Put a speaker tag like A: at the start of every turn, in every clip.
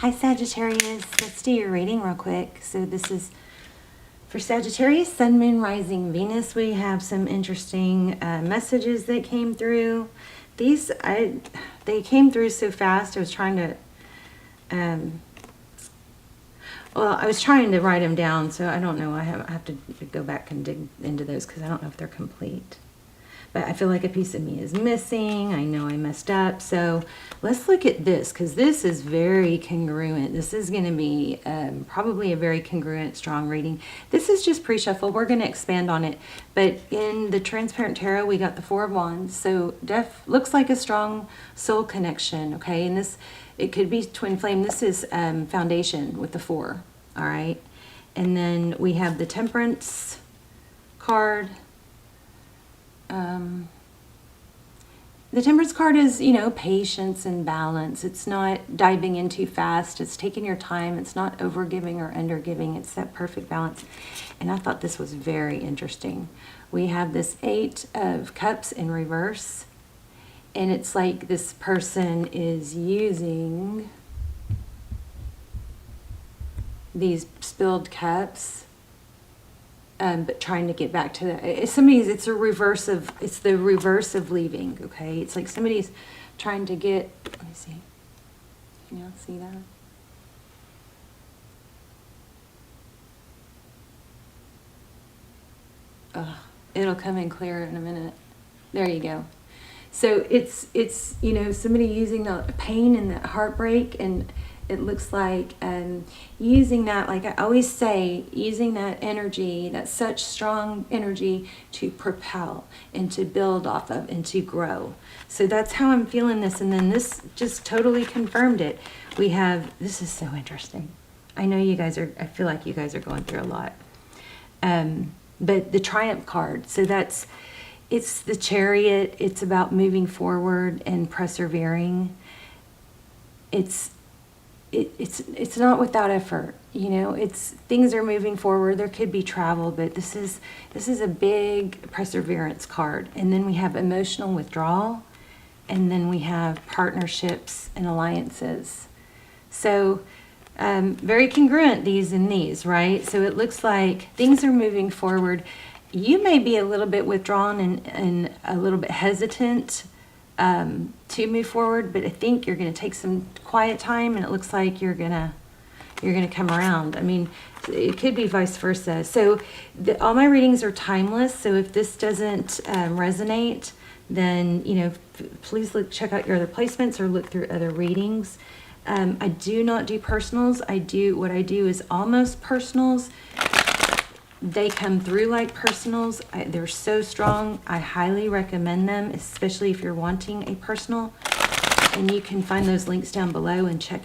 A: Hi Sagittarius, let's do your reading real quick. So this is for Sagittarius, Sun, Moon, Rising, Venus. We have some interesting messages that came through. They came through so fast. I was trying to, I was trying to write them down, so I don't know. I have to go back and dig into those because I don't know if they're complete. But I feel like a piece of me is missing. I know I messed up. So let's look at this because this is very congruent. This is going to be probably a very congruent, strong reading. This is just pre-shuffle. We're going to expand on it. But in the Transparent Tarot, we got the Four of Wands. So looks like a strong soul connection, okay? And this, it could be twin flame. This is foundation with the four, all right? And then we have the Temperance card. The Temperance card is, you know, patience and balance. It's not diving in too fast. It's taking your time. It's not overgiving or undergiving. It's that perfect balance. And I thought this was very interesting. We have this Eight of Cups in reverse. And it's like this person is using these spilled cups, but trying to get back to the, it's the reverse of leaving, okay? It's like somebody's trying to get, let me see. Can y'all see that? It'll come in clearer in a minute. There you go. So it's you know, somebody using the pain and the heartbreak, and it looks like using that, like I always say, using that energy, that such strong energy to propel and to build off of and to grow. So that's how I'm feeling this. And then this just totally confirmed it. We have, this is so interesting. I know you guys are, I feel like you guys are going through a lot. But the Triumph card, so it's the Chariot. It's about moving forward and persevering. It's not without effort, you know. It's things are moving forward. There could be travel, but this is a big perseverance card. And then we have emotional withdrawal, and then we have partnerships and alliances. So very congruent, these and these, right? So it looks like things are moving forward. You may be a little bit withdrawn and a little bit hesitant to move forward, but I think you're going to take some quiet time, and it looks like you're gonna come around. I mean, it could be vice versa. So all my readings are timeless. So if this doesn't resonate, then you know, please check out your other placements or look through other readings. I do not do personals. What I do is almost personals. They come through like personals. They're so strong. I highly recommend them, especially if you're wanting a personal. And you can find those links down below and check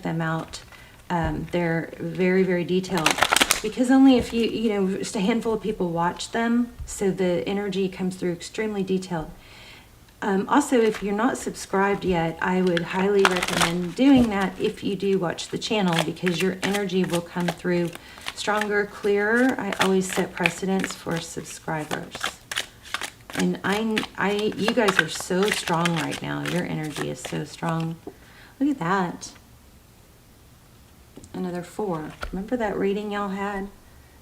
A: them out. They're very, very detailed, because only if you know, just a handful of people watch them. So the energy comes through extremely detailed. Also, if you're not subscribed yet, I would highly recommend doing that if you do watch the channel, because your energy will come through stronger, clearer. I always set precedents for subscribers. And you guys are so strong right now. Your energy is so strong. Look at that. Another 4. Remember that reading y'all had?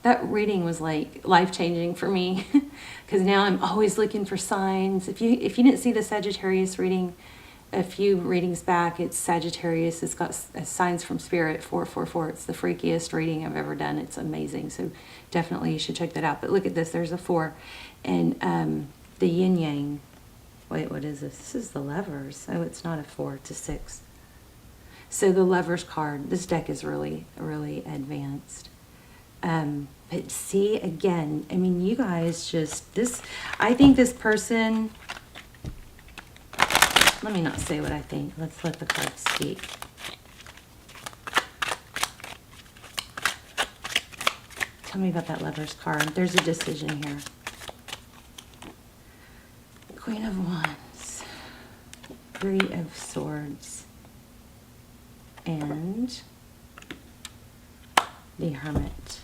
A: That reading was like life-changing for me, because now I'm always looking for signs. If you didn't see the Sagittarius reading a few readings back, it's Sagittarius. It's got signs from Spirit, 444. It's the freakiest reading I've ever done. It's amazing. So definitely you should check that out. But look at this. There's a 4. And the yin yang. Wait, what is this? This is the Lovers. Oh, it's not a 4. It's a 6. So the Lovers card. This deck is really, really advanced. But see, again, I mean, you guys just, I think this person, let me not say what I think. Let's let the cards speak. Tell me about that Lovers card. There's a decision here. Queen of Wands, 3 of Swords, and the Hermit.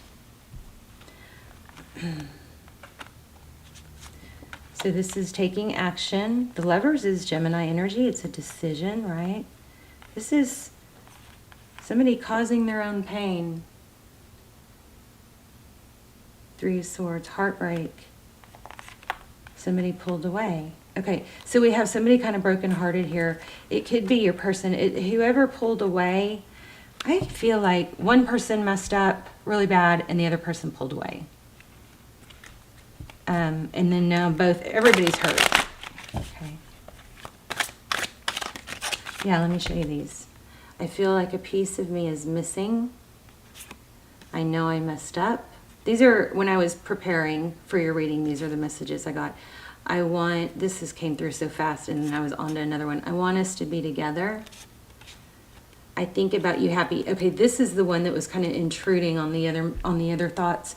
A: So this is taking action. The Lovers is Gemini energy. It's a decision, right? This is Somebody causing their own pain. 3 of Swords, heartbreak. Somebody pulled away. Okay, so we have somebody kind of brokenhearted here. It could be your person. Whoever pulled away, I feel like one person messed up really bad and the other person pulled away. And then now everybody's hurt. Okay. Yeah, let me show you these. I feel like a piece of me is missing. I know I messed up. These are, when I was preparing for your reading, these are the messages I got. This came through so fast, and then I was on to another one. I want us to be together. I think about you happy. Okay, this is the one that was kind of intruding on the other thoughts.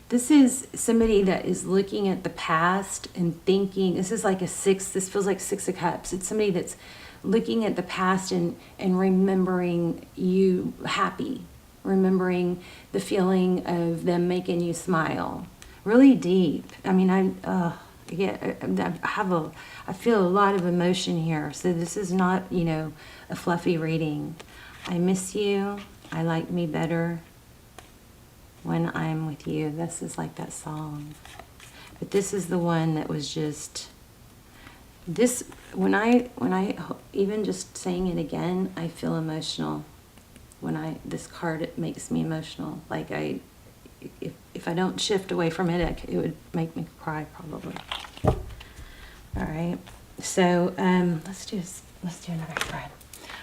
A: This is somebody that is looking at the past and thinking, this is like a 6, this feels like 6 of Cups. It's somebody that's looking at the past and remembering you happy, remembering the feeling of them making you smile. Really deep. I mean, I feel a lot of emotion here. So this is not, a fluffy reading. I miss you. I like me better when I'm with you. This is like that song. But this is the one that was just, this, when I even just saying it again, I feel emotional. This card, it makes me emotional. Like if I don't shift away from it, it would make me cry probably. All right, so let's do another spread.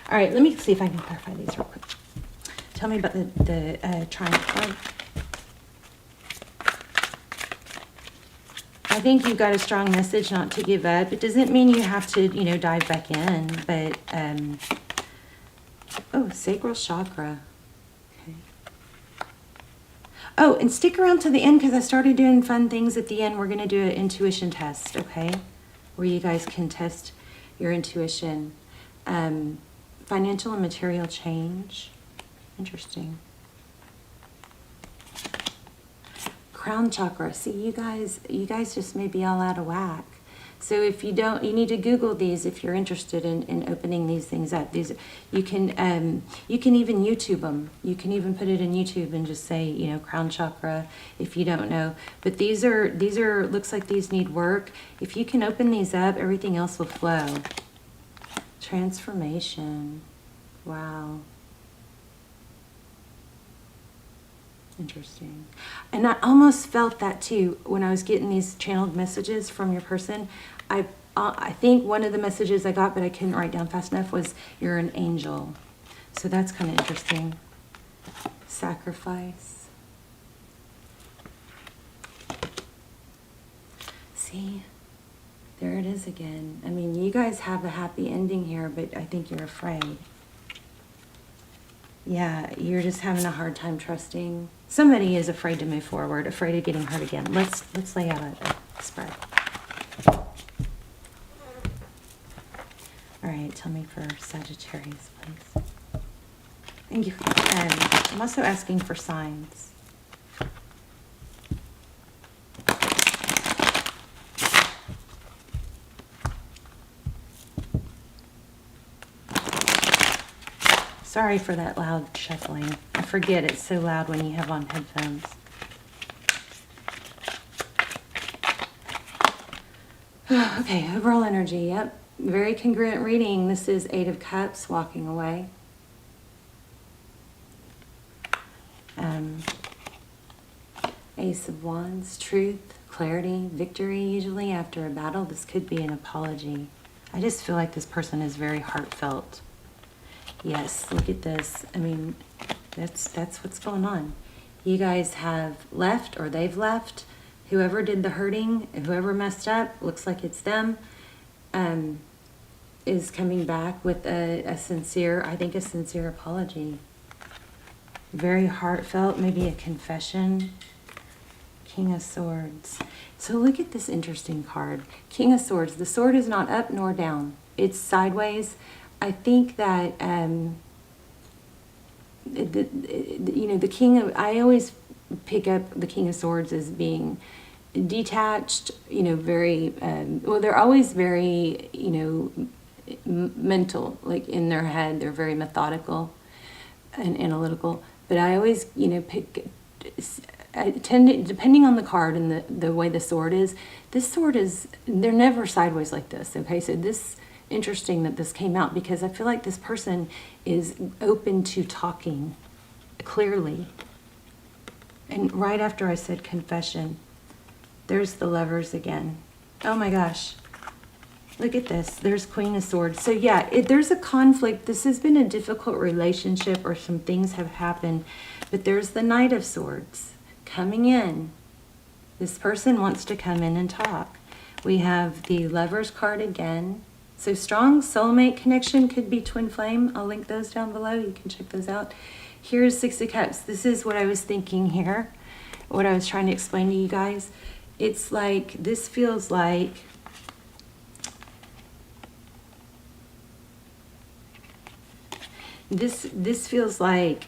A: All right, let me see if I can clarify these real quick. Tell me about the triumph card. I think you've got a strong message not to give up. It doesn't mean you have to, dive back in, but oh, sacral chakra. Okay. Oh, and stick around to the end because I started doing fun things at the end. We're going to do an intuition test, okay? Where you guys can test your intuition. Financial and material change. Interesting. Crown chakra. See, you guys just may be all out of whack. So if you don't, you need to Google these if you're interested in opening these things up. You can even YouTube them. You can even put it in YouTube and just say, crown chakra if you don't know. But these are looks like these need work. If you can open these up, everything else will flow. Transformation. Wow. Interesting. And I almost felt that too when I was getting these channeled messages from your person. I think one of the messages I got, but I couldn't write down fast enough, was you're an angel. So that's kind of interesting. Sacrifice. See, there it is again. I mean, you guys have a happy ending here, but I think you're afraid. Yeah, you're just having a hard time trusting. Somebody is afraid to move forward, afraid of getting hurt again. Let's lay out a spread. All right, tell me for Sagittarius, please. Thank you. I'm also asking for signs. Sorry for that loud shuffling. I forget it's so loud when you have on headphones. Okay, overall energy, yep. Very congruent reading. This is 8 of Cups, walking away. Ace of Wands, truth, clarity, victory, usually after a battle. This could be an apology. I just feel like this person is very heartfelt. Yes, look at this. I mean, that's what's going on. You guys have left, or they've left. Whoever did the hurting, whoever messed up, looks like it's them, is coming back with a sincere apology. Very heartfelt, maybe a confession. King of Swords. So look at this interesting card. King of Swords. The sword is not up nor down. It's sideways. I think that, the King of, I always pick up the King of Swords as being detached, very, they're always very, mental, like in their head, they're very methodical. and analytical, but I always, you know, I tend to, depending on the card and the way the sword is, this sword is, they're never sideways like this, okay? So this, interesting that this came out, because I feel like this person is open to talking clearly. And right after I said confession, there's the Lovers again. Oh my gosh. Look at this. There's Queen of Swords. So yeah, there's a conflict. This has been a difficult relationship, or some things have happened. But there's the Knight of Swords coming in. This person wants to come in and talk. We have the Lovers card again. So strong soulmate connection, could be twin flame. I'll link those down below. You can check those out. Here's Six of Cups. This is what I was thinking here, what I was trying to explain to you guys. It's like, this feels like this feels like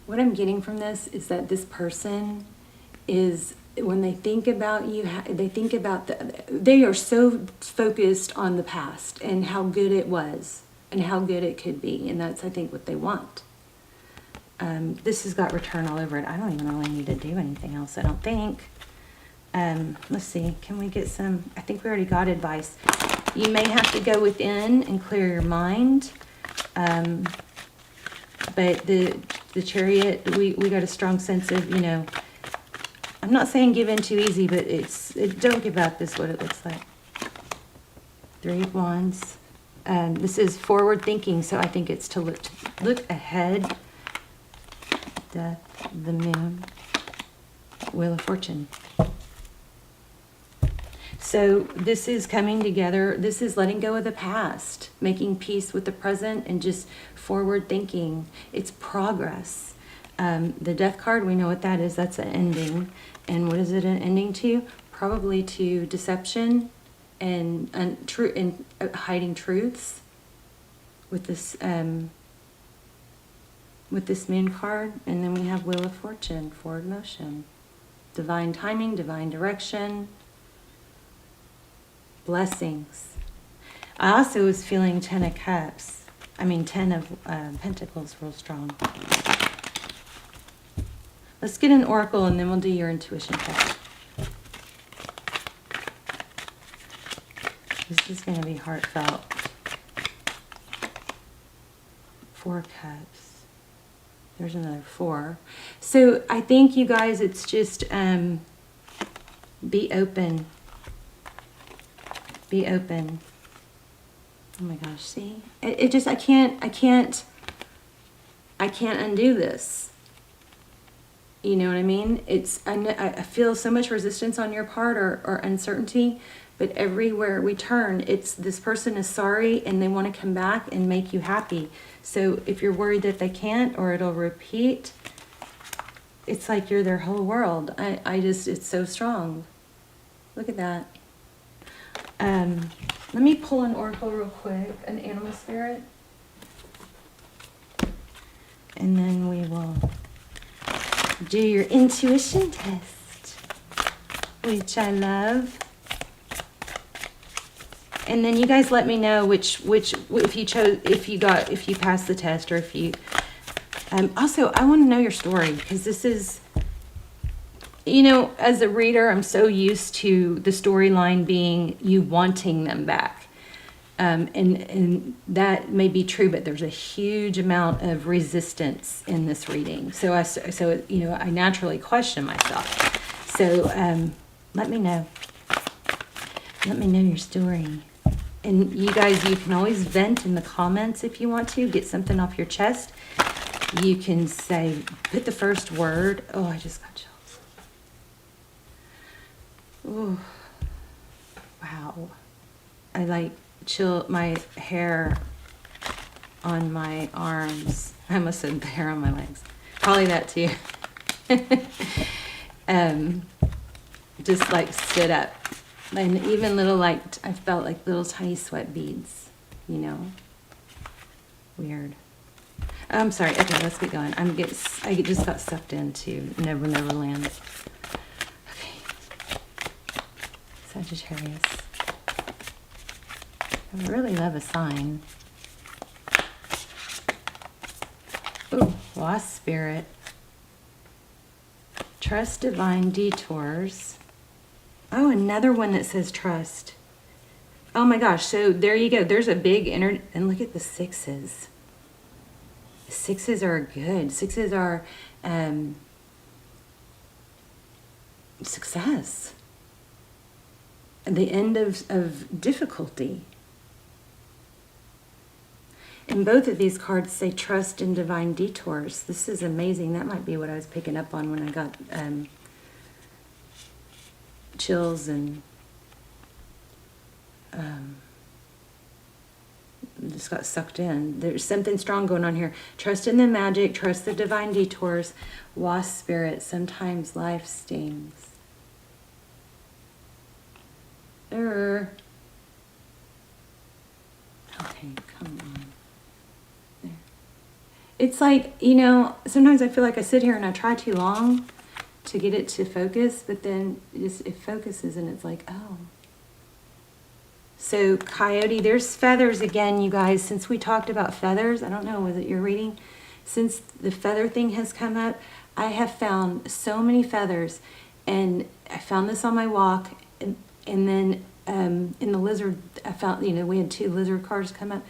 A: what I'm getting from this is that this person is, when they think about you, they think about they are so focused on the past and how good it was and how good it could be, and that's, I think, what they want. This has got return all over it. I don't even really need to do anything else, I don't think. Let's see, can we get some, I think we already got advice. You may have to go within and clear your mind. But the Chariot, we got a strong sense of, you know, I'm not saying give in too easy, but don't give up is what it looks like. Three of Wands. This is forward thinking, so I think it's to look ahead. Death, the Moon, Wheel of Fortune. So this is coming together. This is letting go of the past, making peace with the present, and just forward thinking. It's progress. The Death card, we know what that is. That's an ending. And what is it an ending to? Probably to deception and hiding truths with this Moon card. And then we have Wheel of Fortune, forward motion, divine timing, divine direction, blessings. I also was feeling 10 of Cups. I mean 10 of Pentacles real strong. Let's get an oracle and then we'll do your intuition check. This is going to be heartfelt. 4 Cups. There's another 4. So I think, you guys, it's just be open. Be open. Oh my gosh, see? It just, I can't undo this. You know what I mean? I feel so much resistance on your part, or uncertainty, but everywhere we turn, it's this person is sorry and they want to come back and make you happy. So if you're worried that they can't, or it'll repeat, it's like you're their whole world. It's so strong. Look at that. Let me pull an oracle real quick, an animal spirit. And then we will do your intuition test, which I love. And then you guys let me know which if you passed the test, or if you also, I want to know your story, because this is, you know, as a reader, I'm so used to the storyline being you wanting them back. And that may be true, but there's a huge amount of resistance in this reading. So you know, I naturally question myself. So let me know. Let me know your story. And you guys, you can always vent in the comments if you want to, get something off your chest. You can say, put the first word. Oh, I just got chills. Oh, wow. I like chill my hair on my arms. I almost said the hair on my legs. Probably that too. Just like stood up. And even little, like, I felt like little tiny sweat beads, you know. Weird. I'm sorry. Okay, let's get going. I just got sucked into Never Never Land. Okay. Sagittarius. I really love a sign. Oh, Lost Spirit. Trust divine detours. Oh, another one that says trust. Oh my gosh, so there you go. There's a big and look at the sixes. Sixes are good. Sixes are success. The end of difficulty. And both of these cards say trust in divine detours. This is amazing. That might be what I was picking up on when I got chills and just got sucked in. There's something strong going on here. Trust in the magic, trust the divine detours. Wasp spirit, sometimes life stings. Okay, come on. There. It's like, you know, sometimes I feel like I sit here and I try too long to get it to focus, but then it focuses and it's like, oh. So coyote, there's feathers again, you guys. Since we talked about feathers, I don't know, was it your reading? Since the feather thing has come up, I have found so many feathers. And I found this on my walk. And then in the lizard, I found, you know, we had 2 lizard cars come up.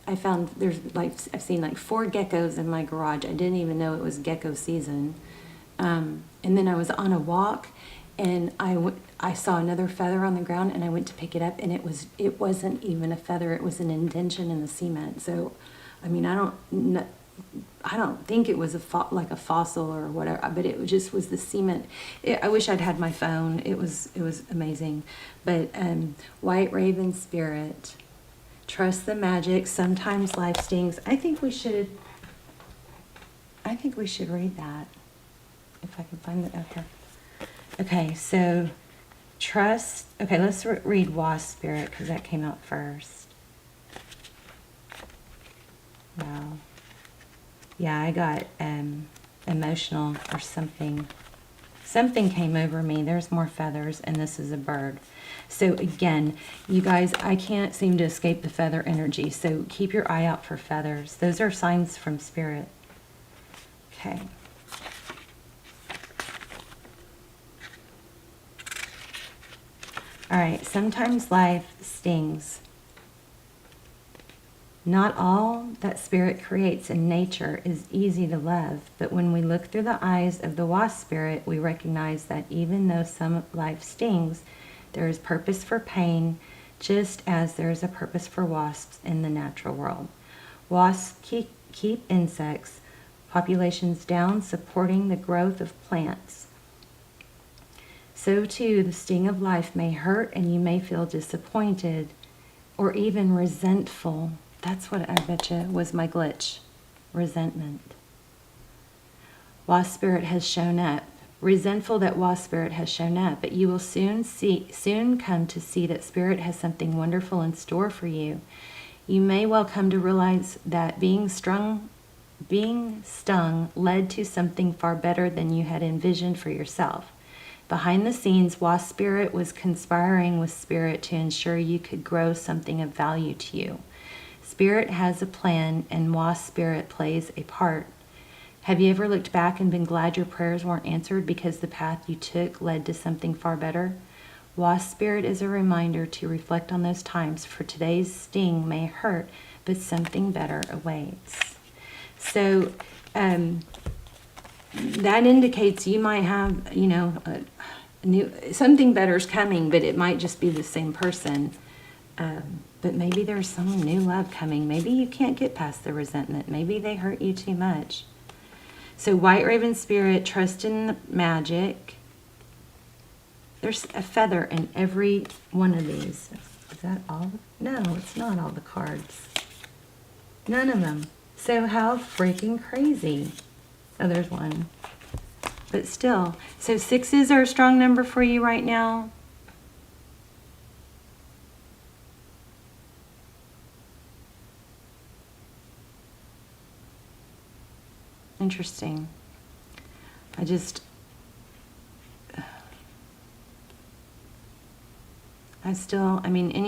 A: I found I've seen like 4 geckos in my garage. I didn't even know it was gecko season. And then I was on a walk and I saw another feather on the ground and I went to pick it up and it wasn't even a feather. It was an indentation in the cement. So, I mean, I don't think it was like a fossil or whatever, but it just was the cement. I wish I'd had my phone. It was amazing. But white raven spirit, trust the magic. Sometimes life stings. I think we should read that if I can find it. Okay, so trust. Okay, let's read wasp spirit because that came out first. Wow. Yeah, I got emotional or something. Something came over me. There's more feathers, and this is a bird. So again, you guys, I can't seem to escape the feather energy. So keep your eye out for feathers. Those are signs from spirit. Okay. All right, sometimes life stings. Not all that spirit creates in nature is easy to love, but when we look through the eyes of the wasp spirit, we recognize that even though some life stings, there is purpose for pain, just as there is a purpose for wasps in the natural world. Wasps keep insects populations down, supporting the growth of plants. So too, the sting of life may hurt and you may feel disappointed or even resentful. That's what I bet you was my glitch. Resentment. Wasp spirit has shown up. Resentful that wasp spirit has shown up, but you will soon come to see that spirit has something wonderful in store for you. You may well come to realize that being stung led to something far better than you had envisioned for yourself. Behind the scenes, wasp spirit was conspiring with spirit to ensure you could grow something of value to you. Spirit has a plan, and wasp spirit plays a part. Have you ever looked back and been glad your prayers weren't answered because the path you took led to something far better? Wasp spirit is a reminder to reflect on those times, for today's sting may hurt, but something better awaits. So that indicates you might have, something better is coming, but it might just be the same person. But maybe there's some new love coming. Maybe you can't get past the resentment. Maybe they hurt you too much. So white raven spirit, trust in the magic. There's a feather in every one of these. Is that all? No, it's not all the cards. None of them. So how freaking crazy. Oh, there's one. But still. So 6s are a strong number for you right now. Interesting. Any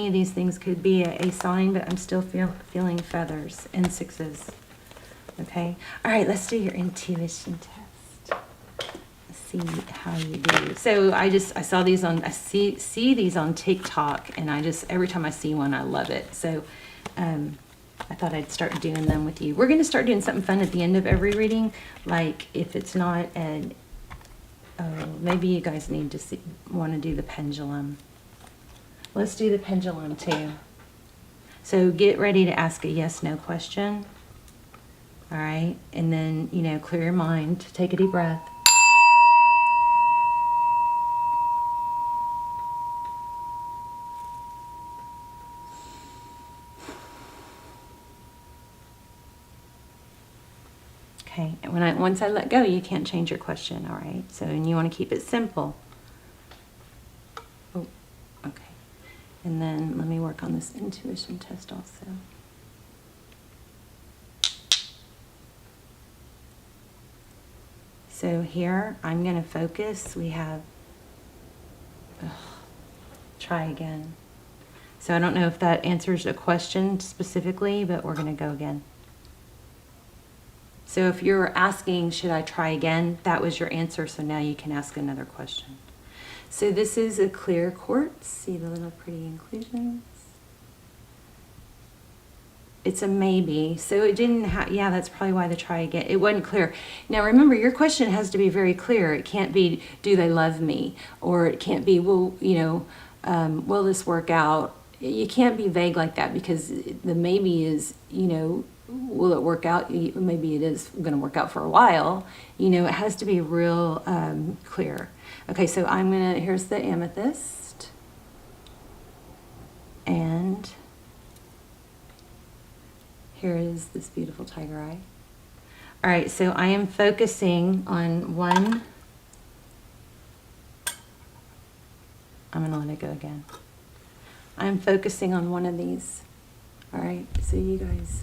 A: of these things could be a sign, but I'm still feeling feathers and 6s. Okay. All right, let's do your intuition test. Let's see how you do. So I saw these on, I see these on TikTok, and every time I see one, I love it. So I thought I'd start doing them with you. We're going to start doing something fun at the end of every reading. Like if it's not maybe you guys need to want to do the pendulum. Let's do the pendulum too. So get ready to ask a yes/no question. All right. And then, clear your mind. Take a deep breath. Okay. And once I let go, you can't change your question. All right. So, and you want to keep it simple. Oh, okay. And then let me work on this intuition test also. So here, I'm going to focus. We have, try again. So I don't know if that answers a question specifically, but we're going to go again. So if you're asking, should I try again? That was your answer, so now you can ask another question. So this is a clear quartz. See the little pretty inclusions? It's a maybe. So it didn't have, yeah, that's probably why the try again. It wasn't clear. Now remember, your question has to be very clear. It can't be, do they love me? Or it can't be, well, will this work out? You can't be vague like that, because the maybe is, will it work out? Maybe it is going to work out for a while. It has to be real clear. Okay, so here's the amethyst. And here is this beautiful tiger eye. All right, so I am focusing on one. I'm going to let it go again. I'm focusing on one of these. All right, so you guys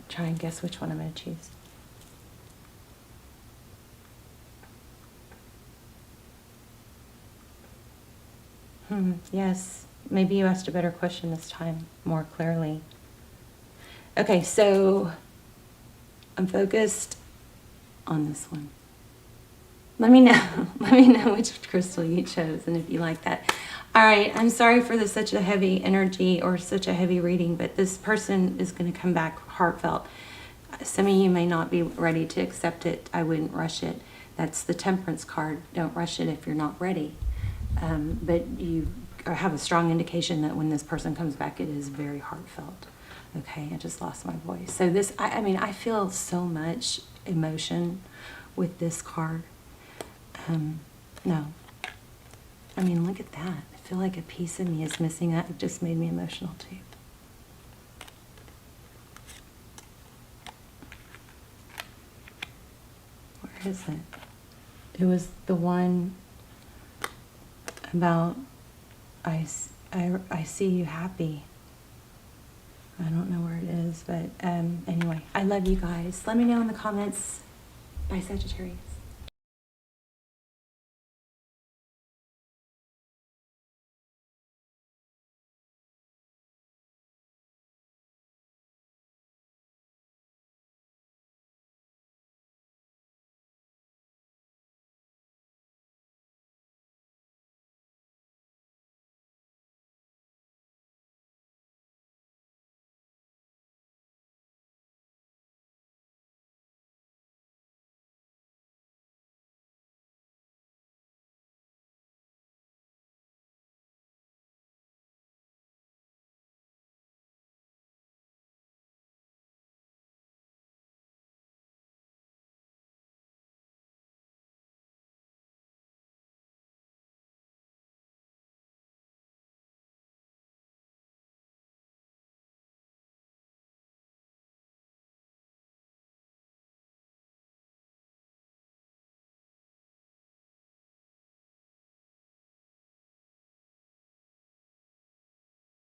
A: try and guess which one I'm going to choose. Yes, maybe you asked a better question this time, more clearly. Okay, so I'm focused on this one. Let me know which crystal you chose and if you like that. All right, I'm sorry for such a heavy energy or such a heavy reading, but this person is going to come back heartfelt. Some of you may not be ready to accept it. I wouldn't rush it. That's the Temperance card. Don't rush it if you're not ready. But you have a strong indication that when this person comes back, it is very heartfelt. Okay, I just lost my voice. So this, I feel so much emotion with this card. No. Look at that. I feel like a piece of me is missing. That just made me emotional too. Where is it? It was the one about I see you happy. I don't know where it is, but anyway, I love you guys. Let me know in the comments. Bye, Sagittarius.